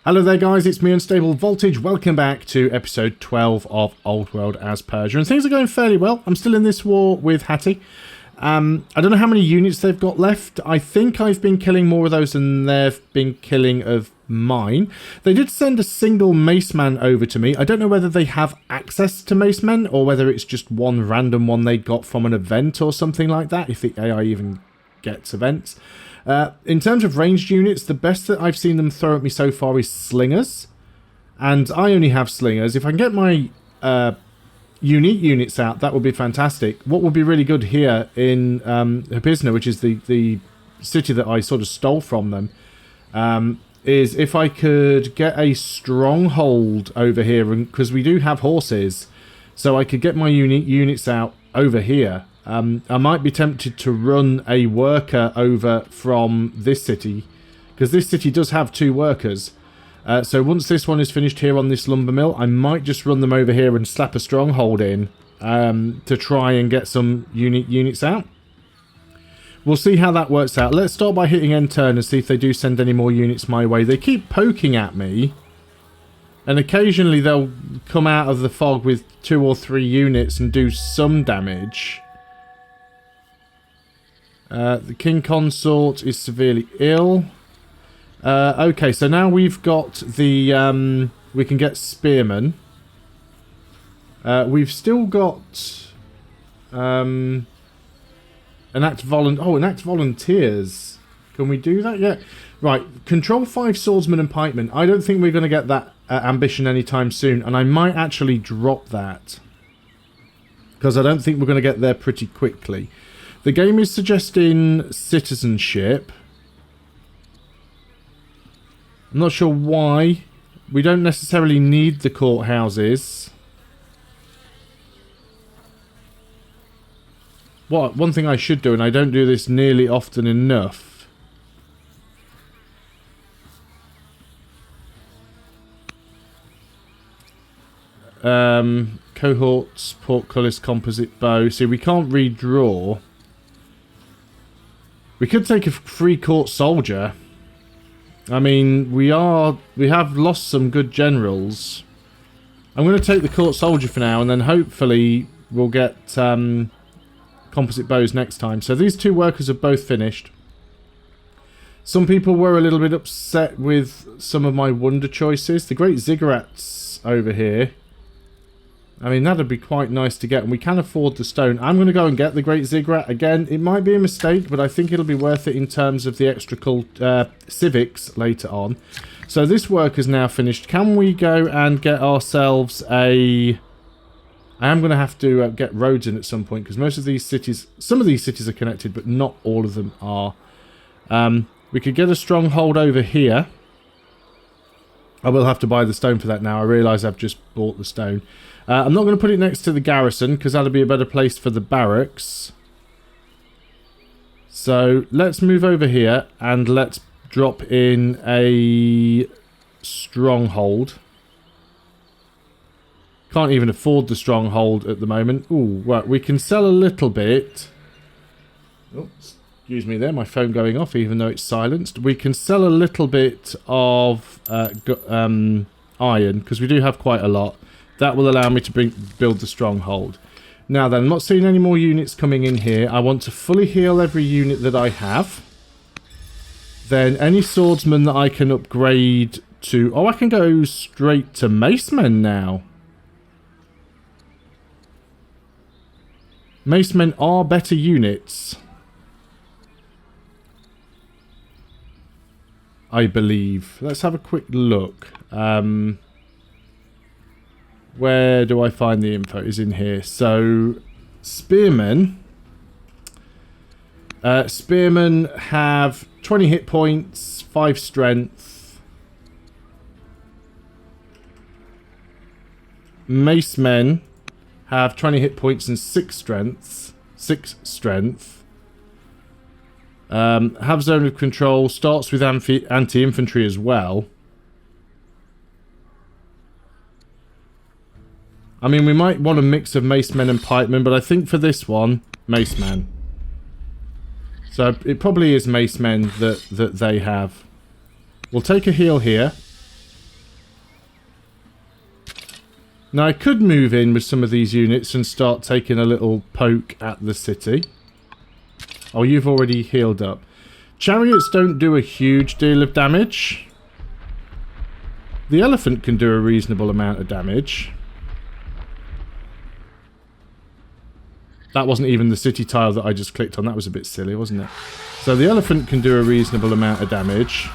Hello there guys, it's me Unstable Voltage. Welcome back to episode 12 of Old World as Persia. And things are going fairly well. I'm still in this war with Hattie. I don't know how many units they've got left. I think I've been killing more of those than they've been killing of mine. They did send a single maceman over to me. I don't know whether they have access to macemen or whether it's just one random one they got from an event or something like that, if the AI even gets events. In terms of ranged units, the best that I've seen them throw at me so far is slingers. And I only have slingers. If I can get my unique units out, that would be fantastic. What would be really good here in Habisna, which is the city that I sort of stole from them, is if I could get a stronghold over here, because we do have horses, so I could get my unique units out over here. I might be tempted to run a worker over from this city, because this city does have 2 workers. So once this one is finished here on this lumber mill, I might just run them over here and slap a stronghold in to try and get some unique units out. We'll see how that works out. Let's start by hitting end turn and see if they do send any more units my way. They keep poking at me, and occasionally they'll come out of the fog with 2 or 3 units and do some damage. The King Consort is severely ill. Okay, so now we've got the... we can get Spearmen. We've still got... enact volunteers. Can we do that yet? Right, control 5 swordsmen and pikemen. I don't think we're going to get that ambition anytime soon, and I might actually drop that, because I don't think we're going to get there pretty quickly. The game is suggesting citizenship. I'm not sure why. We don't necessarily need the courthouses. One thing I should do, and I don't do this nearly often enough. Cohorts, portcullis, composite bow. See, we can't redraw. We could take a free court soldier. I mean, we have lost some good generals. I'm going to take the court soldier for now, and then hopefully we'll get composite bows next time. So these 2 workers are both finished. Some people were a little bit upset with some of my wonder choices. The great ziggurats over here. I mean, that'd be quite nice to get, and we can afford the stone. I'm going to go and get the Great Ziggurat again. It might be a mistake, but I think it'll be worth it in terms of the extra civics later on. So this work is now finished. Can we go and get ourselves a... I am going to have to get roads in at some point, because most of these cities... Some of these cities are connected, but not all of them are. We could get a stronghold over here. I will have to buy the stone for that now. I realise I've just bought the stone. I'm not going to put it next to the garrison, because that'll be a better place for the barracks. So let's move over here and let's drop in a stronghold. Can't even afford the stronghold at the moment. Ooh, right, we can sell a little bit. Oops, excuse me there, my phone going off even though it's silenced. We can sell a little bit of iron, because we do have quite a lot. That will allow me to build the stronghold. Now then, I'm not seeing any more units coming in here. I want to fully heal every unit that I have. Then any swordsman that I can upgrade to... Oh, I can go straight to macemen now. Macemen are better units, I believe. Let's have a quick look. Where do I find the info? Is in here. So, spearmen. Spearmen have 20 hit points, 5 strength. Macemen have 20 hit points and 6 strength. Have zone of control. Starts with anti-infantry as well. I mean, we might want a mix of macemen and pikemen, but I think for this one, macemen. So it probably is macemen that they have. We'll take a heal here. Now, I could move in with some of these units and start taking a little poke at the city. Oh, you've already healed up. Chariots don't do a huge deal of damage. The elephant can do a reasonable amount of damage. That wasn't even the city tile that I just clicked on. That was a bit silly, wasn't it? So the elephant can do a reasonable amount of damage.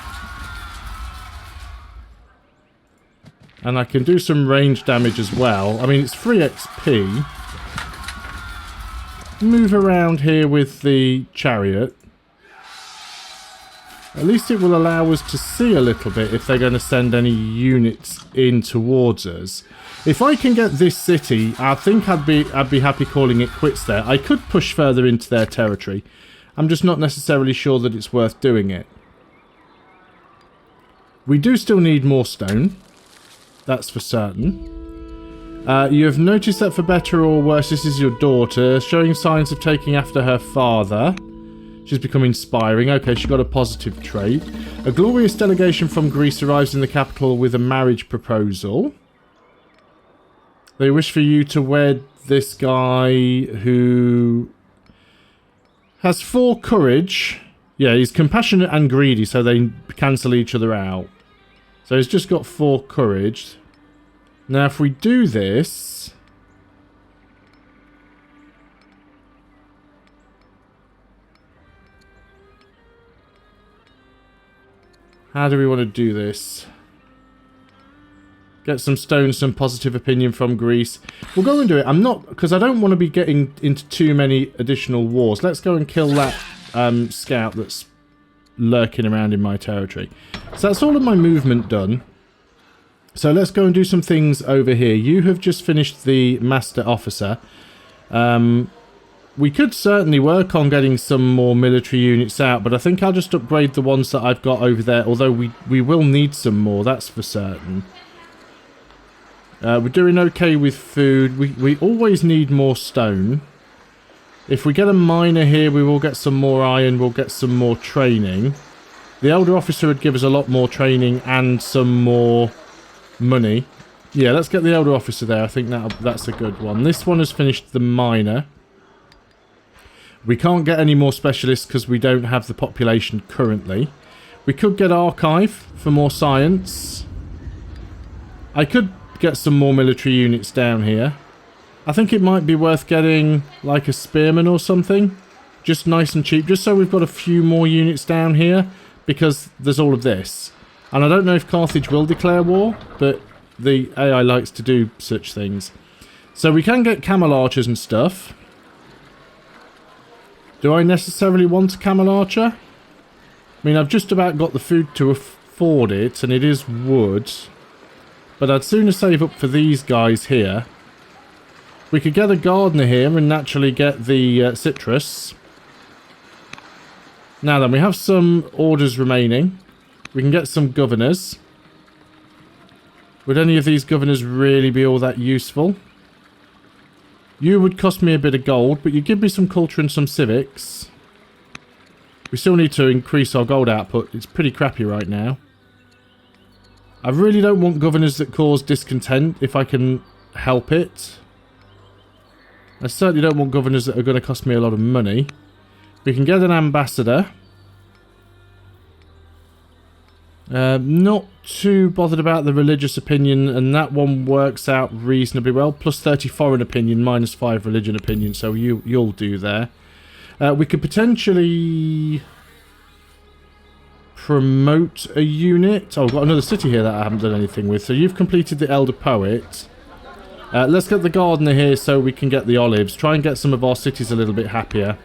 And I can do some range damage as well. I mean, it's free XP. Move around here with the chariot. At least it will allow us to see a little bit if they're going to send any units in towards us. If I can get this city, I think I'd be happy calling it quits there. I could push further into their territory. I'm just not necessarily sure that it's worth doing it. We do still need more stone. That's for certain. You have noticed that for better or worse, this is your daughter, showing signs of taking after her father. She's become inspiring. Okay, she got a positive trait. A glorious delegation from Greece arrives in the capital with a marriage proposal. They wish for you to wed this guy who has 4 courage. Yeah, he's compassionate and greedy, so they cancel each other out. So he's just got 4 courage. Now, if we do this... How do we want to do this? Get some stone, some positive opinion from Greece. We'll go and do it. I'm not... Because I don't want to be getting into too many additional wars. Let's go and kill that scout that's lurking around in my territory. So that's all of my movement done. So let's go and do some things over here. You have just finished the Master Officer. We could certainly work on getting some more military units out, but I think I'll just upgrade the ones that I've got over there, although we will need some more, that's for certain. We're doing okay with food. We always need more stone. If we get a miner here, we will get some more iron, we'll get some more training. The Elder Officer would give us a lot more training and some more money. Yeah, let's get the Elder Officer there. I think that's a good one. This one has finished the miner. We can't get any more specialists because we don't have the population currently. We could get Archive for more science. I could get some more military units down here. I think it might be worth getting like a spearman or something. Just nice and cheap. Just so we've got a few more units down here. Because there's all of this. And I don't know if Carthage will declare war. But the AI likes to do such things. So we can get camel archers and stuff. Do I necessarily want a camel archer? I mean, I've just about got the food to afford it. And it is wood. But I'd sooner save up for these guys here. We could get a gardener here and naturally get the citrus. Now then, we have some orders remaining. We can get some governors. Would any of these governors really be all that useful? You would cost me a bit of gold, but you give me some culture and some civics. We still need to increase our gold output. It's pretty crappy right now. I really don't want governors that cause discontent if I can help it. I certainly don't want governors that are going to cost me a lot of money. We can get an ambassador. Not too bothered about the religious opinion, and that one works out reasonably well. Plus 30 foreign opinion, minus 5 religion opinion, so you'll do there. We could potentially promote a unit. Oh, I've got another city here that I haven't done anything with. So you've completed the Elder Poet. Let's get the gardener here so we can get the olives. Try and get some of our cities a little bit happier.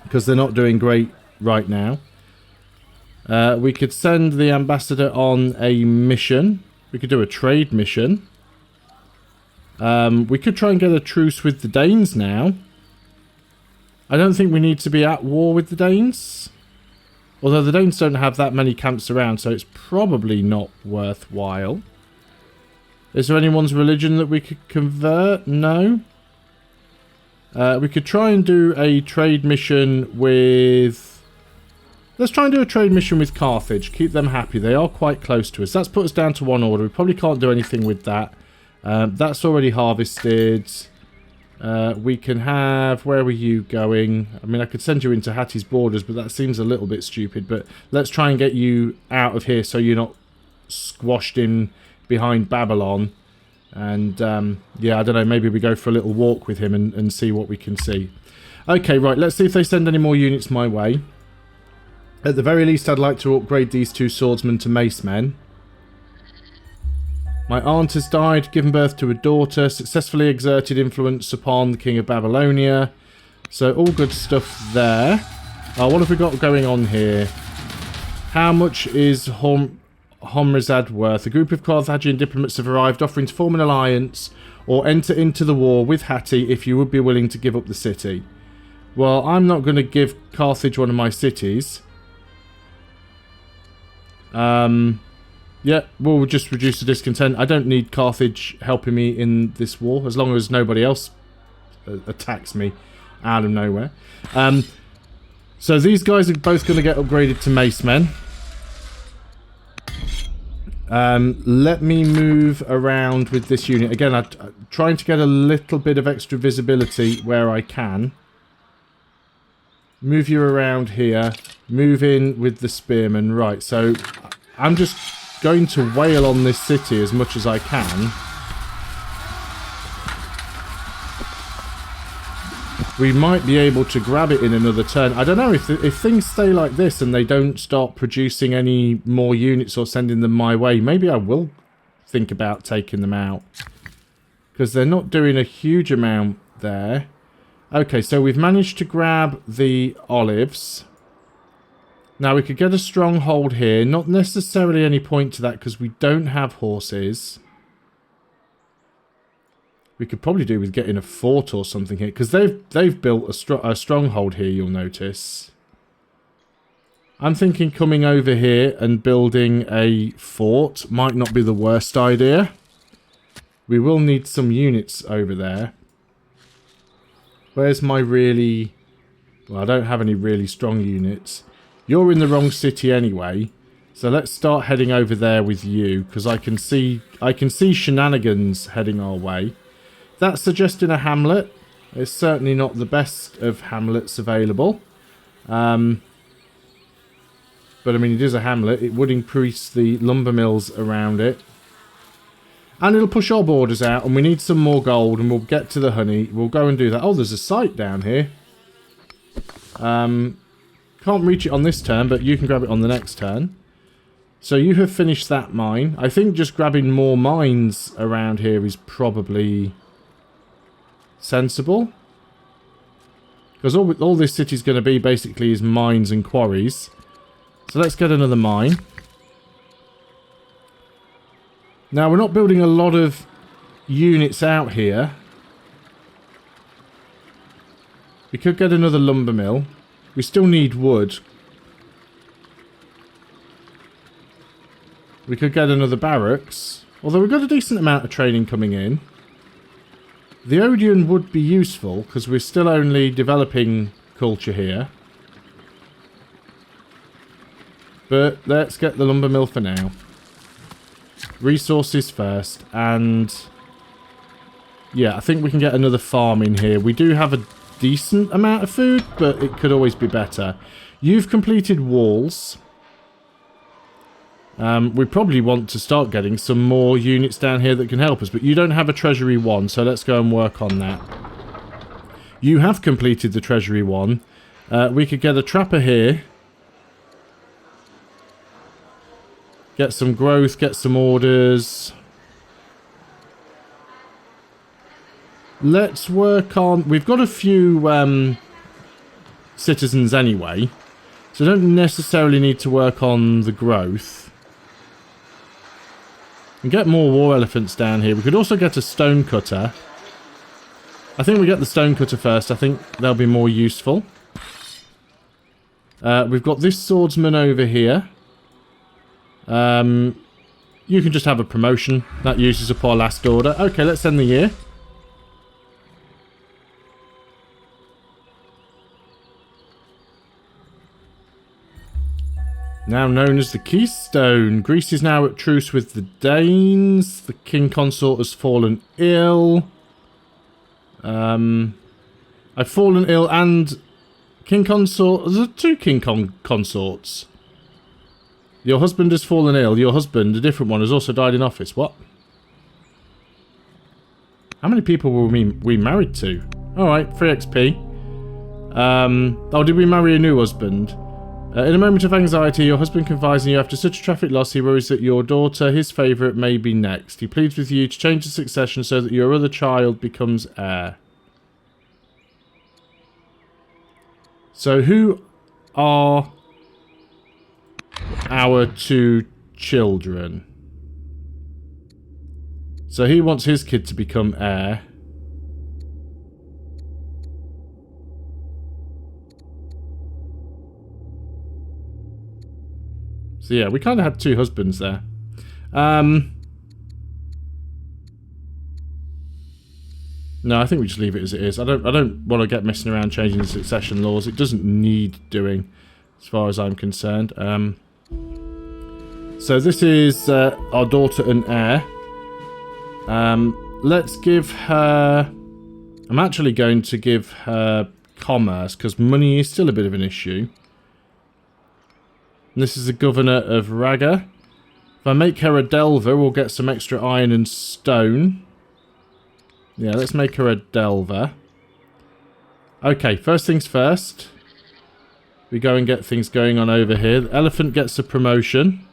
Because they're not doing great right now. We could send the ambassador on a mission. We could do a trade mission. We could try and get a truce with the Danes now. I don't think we need to be at war with the Danes. Although the Danes don't have that many camps around, so it's probably not worthwhile. Is there anyone's religion that we could convert? No. We could try and do a trade mission with... Let's try and do a trade mission with Carthage. Keep them happy. They are quite close to us. That's put us down to 1 order. We probably can't do anything with that. That's already harvested. We can have... Where were you going? I mean, I could send you into Hattie's borders, but that seems a little bit stupid. But let's try and get you out of here so you're not squashed in behind Babylon. And, yeah, I don't know. Maybe we go for a little walk with him and see what we can see. Okay, right. Let's see if they send any more units my way. At the very least, I'd like to upgrade these 2 swordsmen to mace men. My aunt has died, given birth to a daughter, successfully exerted influence upon the king of Babylonia. So all good stuff there. What have we got going on here? How much is Homrizad worth? A group of Carthaginian diplomats have arrived offering to form an alliance or enter into the war with Hattie if you would be willing to give up the city. Well, I'm not going to give Carthage one of my cities. Yeah, we'll just reduce the discontent. I don't need Carthage helping me in this war, as long as nobody else attacks me out of nowhere. So these guys are both going to get upgraded to mace men. Let me move around with this unit. Again, I'm trying to get a little bit of extra visibility where I can. Move you around here. Move in with the spearmen. Right, so I'm just going to wail on this city as much as I can. We might be able to grab it in another turn. I don't know if things stay like this and they don't start producing any more units or sending them my way. Maybe I will think about taking them out, because they're not doing a huge amount there. Okay, so we've managed to grab the olives. Now, we could get a stronghold here. Not necessarily any point to that, because we don't have horses. We could probably do with getting a fort or something here, because they've built a stronghold here, you'll notice. I'm thinking coming over here and building a fort might not be the worst idea. We will need some units over there. Where's my really... Well, I don't have any really strong units. You're in the wrong city anyway, so let's start heading over there with you, because I can see shenanigans heading our way. That's suggesting a hamlet. It's certainly not the best of hamlets available. But I mean, it is a hamlet. It would increase the lumber mills around it. And it'll push our borders out, and we need some more gold, and we'll get to the honey. We'll go and do that. Oh, there's a site down here. Can't reach it on this turn, but you can grab it on the next turn. So you have finished that mine. I think just grabbing more mines around here is probably sensible. Because all this city's going to be basically is mines and quarries. So let's get another mine. Now, we're not building a lot of units out here. We could get another lumber mill. We still need wood. We could get another barracks. Although we've got a decent amount of training coming in. The Odeon would be useful, because we're still only developing culture here. But let's get the lumber mill for now. Resources first. And yeah, I think we can get another farm in here. We do have a decent amount of food, but it could always be better. You've completed walls. We probably want to start getting some more units down here that can help us, but you don't have a treasury 1, so let's go and work on that. You have completed the treasury 1. We could get a trapper here. Get some growth, get some orders. Let's work on... We've got a few citizens anyway, so don't necessarily need to work on the growth. And get more war elephants down here. We could also get a stone cutter. I think we get the stone cutter first. I think they'll be more useful. We've got this swordsman over here. You can just have a promotion. That uses up our last order. Okay, let's end the year. Now known as the Keystone. Greece is now at truce with the Danes. The king consort has fallen ill. I've fallen ill and king consort. There's two king consorts. Your husband has fallen ill. Your husband, a different one, has also died in office. What? How many people were we married to? Alright, free XP. Oh, did we marry a new husband? In a moment of anxiety, your husband confides in you after such a traffic loss, he worries that your daughter, his favourite, may be next. He pleads with you to change the succession so that your other child becomes heir. So who are our two children? So he wants his kid to become heir. So yeah, we kind of had two husbands there. No, I think we just leave it as it is. I don't want to get messing around changing the succession laws. It doesn't need doing, as far as I'm concerned. So this is our daughter and heir. Let's give her... I'm actually going to give her commerce, because money is still a bit of an issue. And this is the governor of Raga. If I make her a delver, we'll get some extra iron and stone. Yeah, let's make her a delver. Okay, first things first. We go and get things going on over here. The elephant gets a promotion.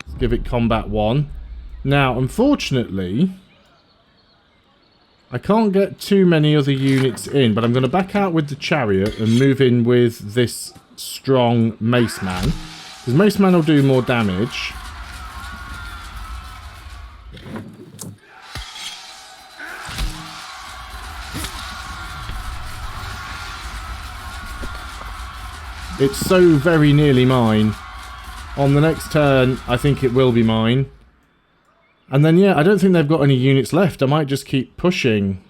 Let's give it combat 1. Now, unfortunately, I can't get too many other units in, but I'm going to back out with the chariot and move in with this strong mace man. Because mace man will do more damage. It's so very nearly mine. On the next turn, I think it will be mine. And then, yeah, I don't think they've got any units left. I might just keep pushing.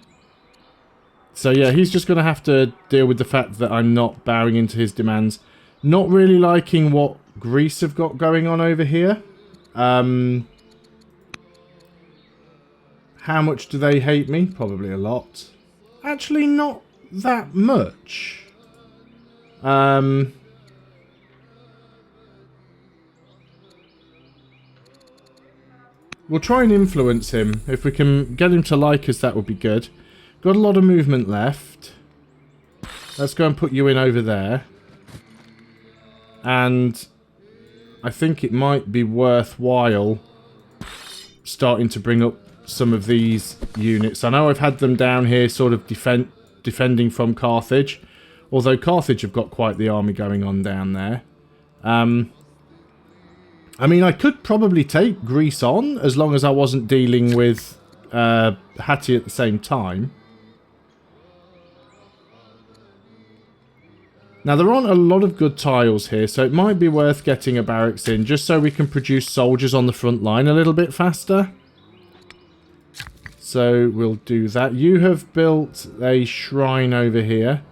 So, yeah, he's just going to have to deal with the fact that I'm not bowing into his demands. Not really liking what Greece have got going on over here. How much do they hate me? Probably a lot. Actually, not that much. We'll try and influence him. If we can get him to like us, that would be good. Got a lot of movement left. Let's go and put you in over there. And I think it might be worthwhile starting to bring up some of these units. I know I've had them down here sort of defending from Carthage. Although Carthage have got quite the army going on down there. I mean, I could probably take Greece on, as long as I wasn't dealing with Hattie at the same time. Now, there aren't a lot of good tiles here, so it might be worth getting a barracks in, just so we can produce soldiers on the front line a little bit faster. So, we'll do that. You have built a shrine over here.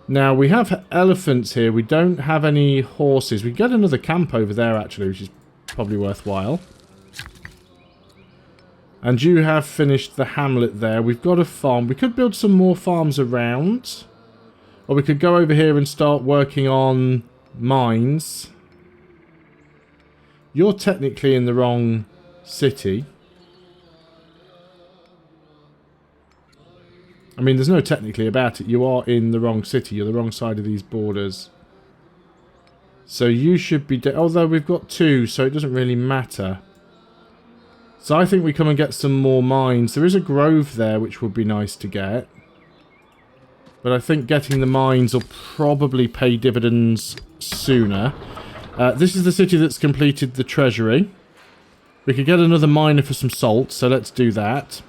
Now, we have elephants here. We don't have any horses. We can get another camp over there, actually, which is probably worthwhile. And you have finished the hamlet there. We've got a farm. We could build some more farms around. Or we could go over here and start working on mines. You're technically in the wrong city. I mean, there's no technically about it. You are in the wrong city. You're the wrong side of these borders. So you should be... although we've got 2, so it doesn't really matter. So I think we come and get some more mines. There is a grove there, which would be nice to get. But I think getting the mines will probably pay dividends sooner. This is the city that's completed the treasury. We could get another miner for some salt, so let's do that.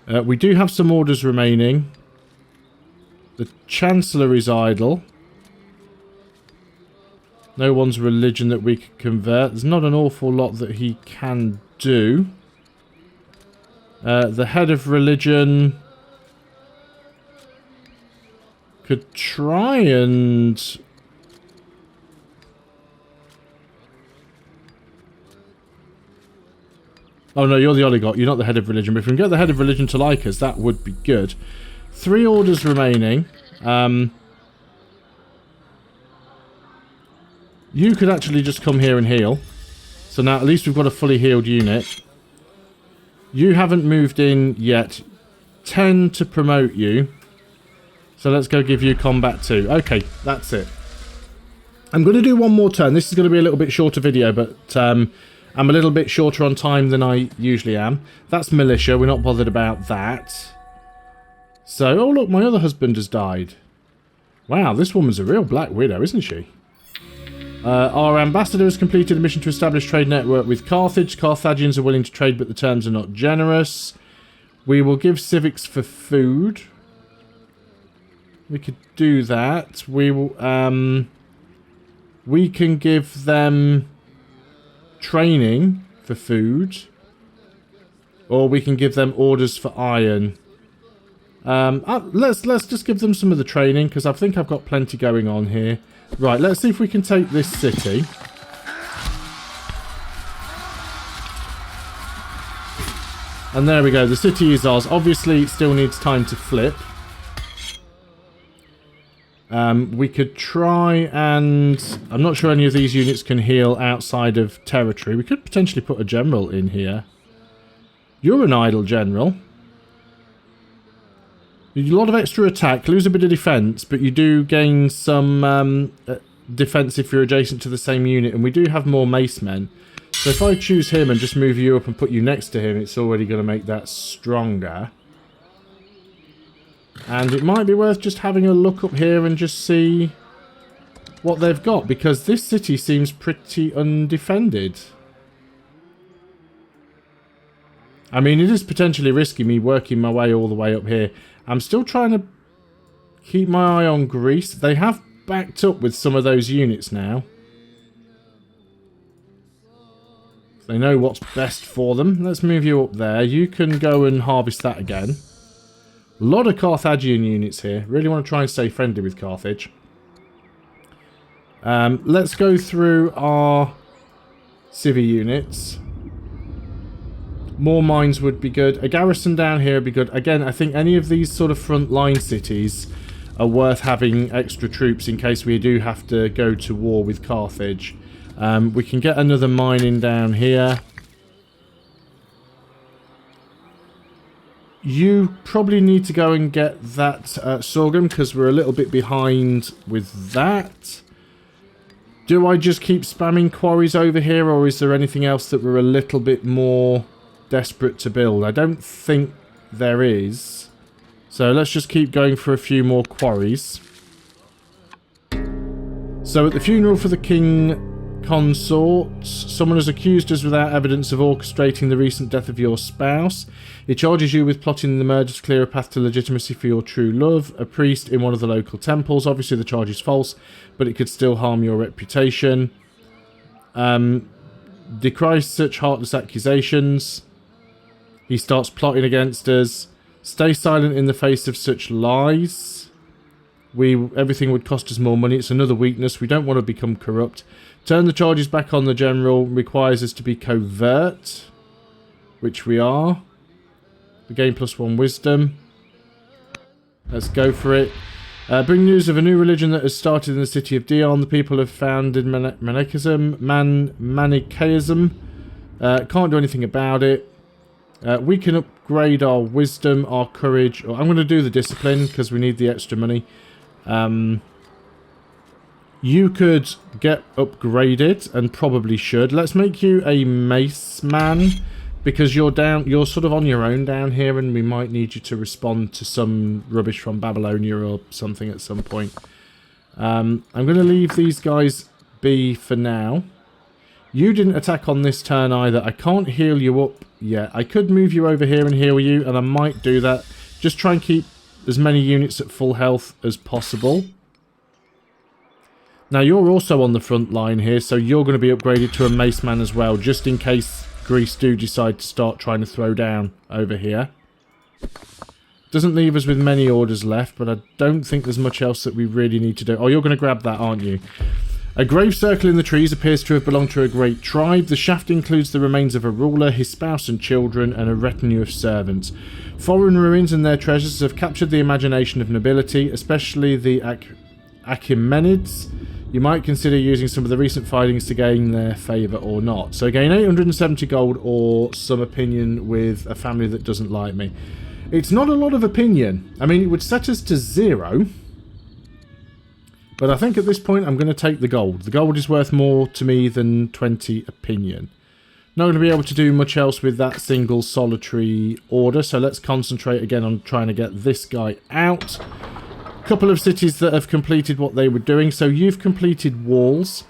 We do have some orders remaining. The Chancellor is idle. No one's religion that we could convert. There's not an awful lot that he can do. The head of religion could try and Oh no, you're the oligarch. You're not the head of religion. But if we can get the head of religion to like us, that would be good. 3 orders remaining. You could actually just come here and heal. So now at least we've got a fully healed unit. You haven't moved in yet. 10 to promote you. So let's go give you combat 2. Okay, that's it. I'm going to do one more turn. This is going to be a little bit shorter video, but I'm a little bit shorter on time than I usually am. That's militia. We're not bothered about that. So, oh look, my other husband has died. Wow, this woman's a real black widow, isn't she? Our ambassador has completed a mission to establish trade network with Carthage. Carthaginians are willing to trade, but the terms are not generous. We will give civics for food. We could do that. We will. We can give them training for food, or we can give them orders for iron. Let's just give them some of the training, because I think I've got plenty going on here. Right, let's see if we can take this city. And there we go, the city is ours. Obviously, it still needs time to flip. We could try and... I'm not sure any of these units can heal outside of territory. We could potentially put a general in here. You're an idle general. You do a lot of extra attack, lose a bit of defence, but you do gain some defence if you're adjacent to the same unit, and we do have more mace men. So if I choose him and just move you up and put you next to him, it's already going to make that stronger. And it might be worth just having a look up here and just see what they've got, because this city seems pretty undefended. I mean, it is potentially risky me working my way all the way up here. I'm still trying to keep my eye on Greece. They have backed up with some of those units now. They know what's best for them. Let's move you up there. You can go and harvest that again. A lot of Carthaginian units here. Really want to try and stay friendly with Carthage. Let's go through our civvy units. More mines would be good. A garrison down here would be good. Again, I think any of these sort of front line cities are worth having extra troops in case we do have to go to war with Carthage. We can get another mine in down here. You probably need to go and get that sorghum, because we're a little bit behind with that. Do I just keep spamming quarries over here, or is there anything else that we're a little bit more desperate to build? I don't think there is. So let's just keep going for a few more quarries. So at the funeral for the king consort, someone has accused us without evidence of orchestrating the recent death of your spouse. It charges you with plotting the murder to clear a path to legitimacy for your true love. A priest in one of the local temples. Obviously the charge is false, but it could still harm your reputation. Decries such heartless accusations. He starts plotting against us. Stay silent in the face of such lies. Everything would cost us more money. It's another weakness. We don't want to become corrupt. Turn the charges back on the general. Requires us to be covert, which we are. We gain +1 wisdom. Let's go for it. Bring news of a new religion that has started in the city of Dion. The people have founded Manichaeism. Can't do anything about it. We can upgrade our wisdom, our courage. I'm going to do the discipline because we need the extra money. You could get upgraded and probably should. Let's make you a mace man, because you're sort of on your own down here, and we might need you to respond to some rubbish from Babylonia or something at some point. I'm going to leave these guys be for now. You didn't attack on this turn either. I can't heal you up yet. I could move you over here and heal you, and I might do that. Just try and keep as many units at full health as possible. Now, you're also on the front line here, so you're going to be upgraded to a mace man as well, just in case Greece do decide to start trying to throw down over here. Doesn't leave us with many orders left, but I don't think there's much else that we really need to do. Oh, you're going to grab that, aren't you? A grave circle in the trees appears to have belonged to a great tribe. The shaft includes the remains of a ruler, his spouse and children, and a retinue of servants. Foreign ruins and their treasures have captured the imagination of nobility, especially the Achaemenids. You might consider using some of the recent findings to gain their favour or not. So gain 870 gold or some opinion with a family that doesn't like me. It's not a lot of opinion. I mean, it would set us to 0. But I think at this point I'm going to take the gold. The gold is worth more to me than 20 opinion. Not going to be able to do much else with that single solitary order. So let's concentrate again on trying to get this guy out. Couple of cities that have completed what they were doing. So you've completed walls.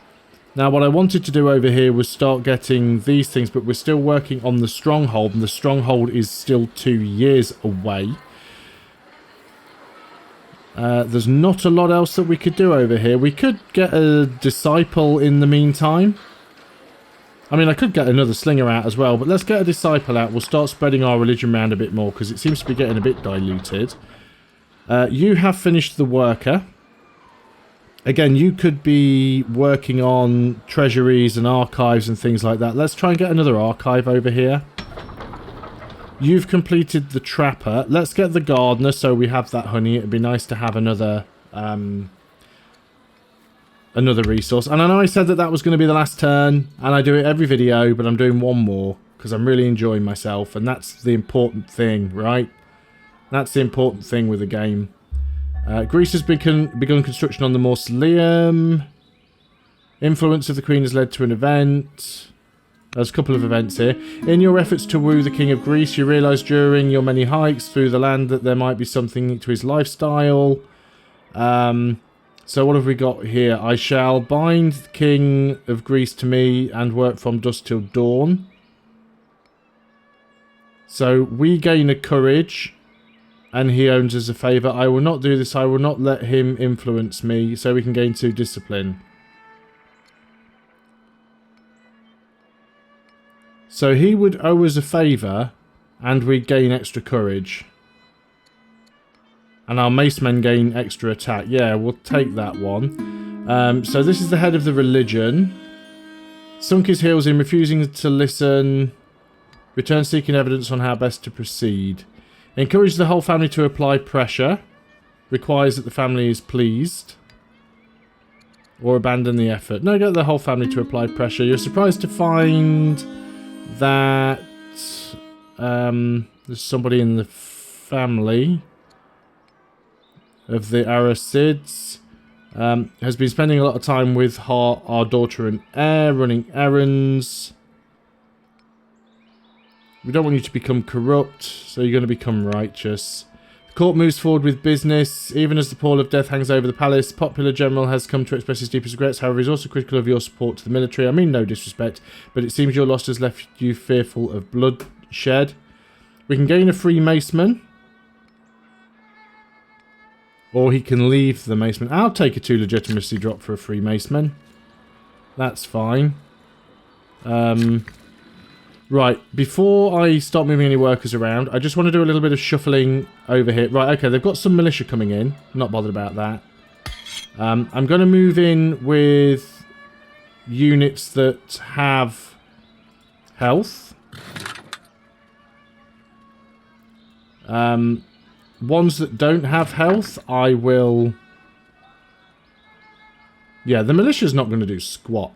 Now what I wanted to do over here was start getting these things. But we're still working on the stronghold. And the stronghold is still 2 years away. There's not a lot else that we could do over here. We could get a disciple in the meantime. I mean, I could get another slinger out as well, but let's get a disciple out. We'll start spreading our religion around a bit more, because it seems to be getting a bit diluted. You have finished the worker. Again, you could be working on treasuries and archives and things like that. Let's try and get another archive over here. You've completed the trapper. Let's get the gardener so we have that honey. It'd be nice to have another another resource. And I know I said that was going to be the last turn, and I do it every video, but I'm doing one more because I'm really enjoying myself, and that's the important thing, right? That's the important thing with the game. Greece has begun construction on the mausoleum. Influence of the Queen has led to an event. There's a couple of events here. In your efforts to woo the King of Greece, you realise during your many hikes through the land that there might be something to his lifestyle. So what have we got here? I shall bind the King of Greece to me and work from dusk till dawn. So we gain a courage and he owns us a favour. I will not do this. I will not let him influence me, so we can gain 2 discipline. So he would owe us a favour, and we gain extra courage. And our mace men gain extra attack. Yeah, we'll take that one. So this is the head of the religion. Sunk his heels in refusing to listen. Return seeking evidence on how best to proceed. Encourage the whole family to apply pressure. Requires that the family is pleased. Or abandon the effort. No, get the whole family to apply pressure. You're surprised to find that there's somebody in the family of the Arasids has been spending a lot of time with our daughter and heir, running errands. We don't want you to become corrupt, so you're going to become righteous. The court moves forward with business. Even as the pall of death hangs over the palace, popular general has come to express his deepest regrets. However, he's also critical of your support to the military. I mean no disrespect, but it seems your loss has left you fearful of bloodshed. We can gain a free maceman. Or he can leave the maceman. I'll take a 2 legitimacy drop for a free maceman. That's fine. Right, before I start moving any workers around, I just want to do a little bit of shuffling over here. Right, okay, they've got some militia coming in. Not bothered about that. I'm going to move in with units that have health. Ones that don't have health, I will... Yeah, the militia's not going to do squat.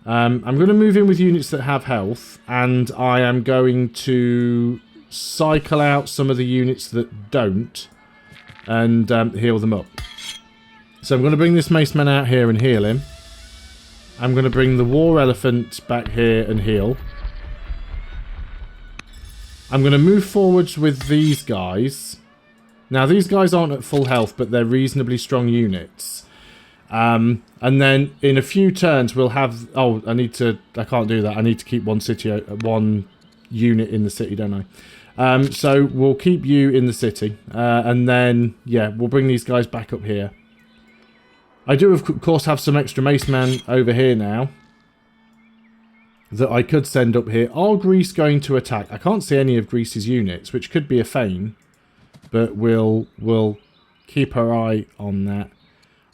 I'm going to move in with units that have health, and I am going to cycle out some of the units that don't, and heal them up. So I'm going to bring this maceman out here and heal him. I'm going to bring the war elephant back here and heal. I'm going to move forwards with these guys. Now, these guys aren't at full health, but they're reasonably strong units. And then in a few turns we'll have... Oh, I can't do that. I need to keep one unit in the city, don't I? So we'll keep you in the city. And then, yeah, we'll bring these guys back up here. I do, of course, have some extra macemen over here now that I could send up here. Are Greece going to attack? I can't see any of Greece's units, which could be a feign. But we'll keep our eye on that.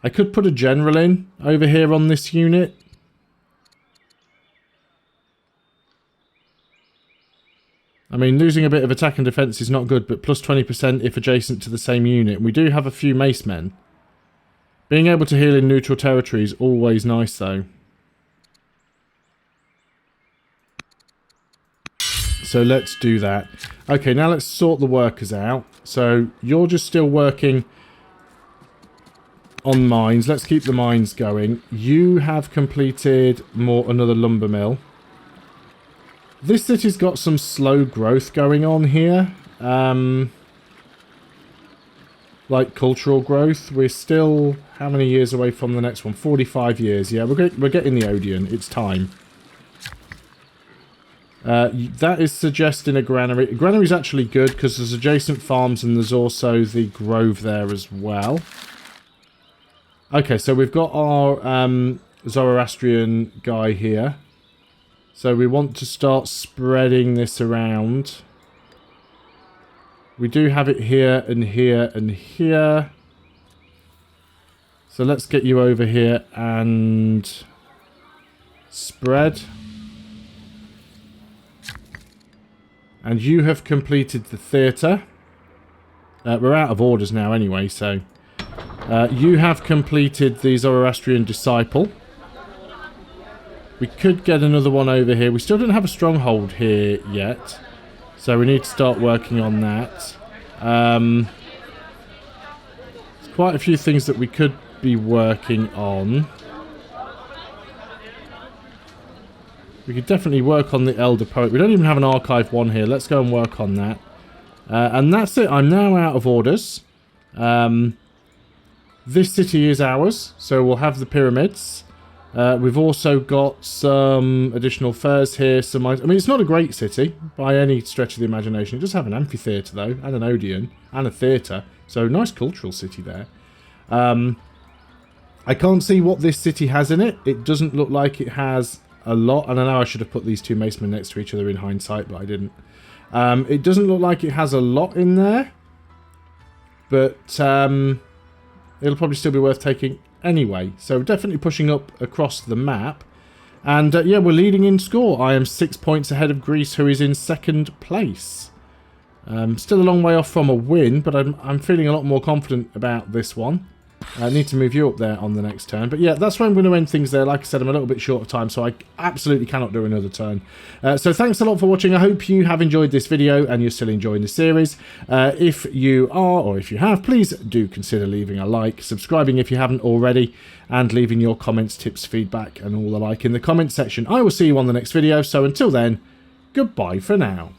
I could put a general in over here on this unit. I mean, losing a bit of attack and defense is not good, but plus 20% if adjacent to the same unit. We do have a few mace men. Being able to heal in neutral territory is always nice, though. So let's do that. Okay, now let's sort the workers out. So you're just still working on mines. Let's keep the mines going. You have completed another lumber mill. This city's got some slow growth going on here. Like cultural growth. We're still how many years away from the next one? 45 years. Yeah, we're getting the Odeon. It's time. That is suggesting a granary. Granary's actually good because there's adjacent farms and there's also the grove there as well. Okay, so we've got our Zoroastrian guy here. So we want to start spreading this around. We do have it here and here and here. So let's get you over here and spread. And you have completed the theatre. We're out of orders now anyway, so... you have completed the Zoroastrian Disciple. We could get another one over here. We still don't have a stronghold here yet. So we need to start working on that. There's quite a few things that we could be working on. We could definitely work on the Elder Poet. We don't even have an Archive 1 here. Let's go and work on that. And that's it. I'm now out of orders. This city is ours, so we'll have the pyramids. We've also got some additional furs here. I mean, it's not a great city by any stretch of the imagination. It does have an amphitheatre, though, and an Odeon, and a theatre. So, nice cultural city there. I can't see what this city has in it. It doesn't look like it has a lot. And I know I should have put these two macemen next to each other in hindsight, but I didn't. It doesn't look like it has a lot in there. But it'll probably still be worth taking anyway. So definitely pushing up across the map. And yeah, we're leading in score. I am 6 points ahead of Greece, who is in second place. Still a long way off from a win, but I'm feeling a lot more confident about this one. I need to move you up there on the next turn. But yeah, that's where I'm going to end things there. Like I said, I'm a little bit short of time, so I absolutely cannot do another turn. So thanks a lot for watching. I hope you have enjoyed this video and you're still enjoying the series. If you are, or if you have, please do consider leaving a like, subscribing if you haven't already, and leaving your comments, tips, feedback, and all the like in the comment section. I will see you on the next video. So until then, goodbye for now.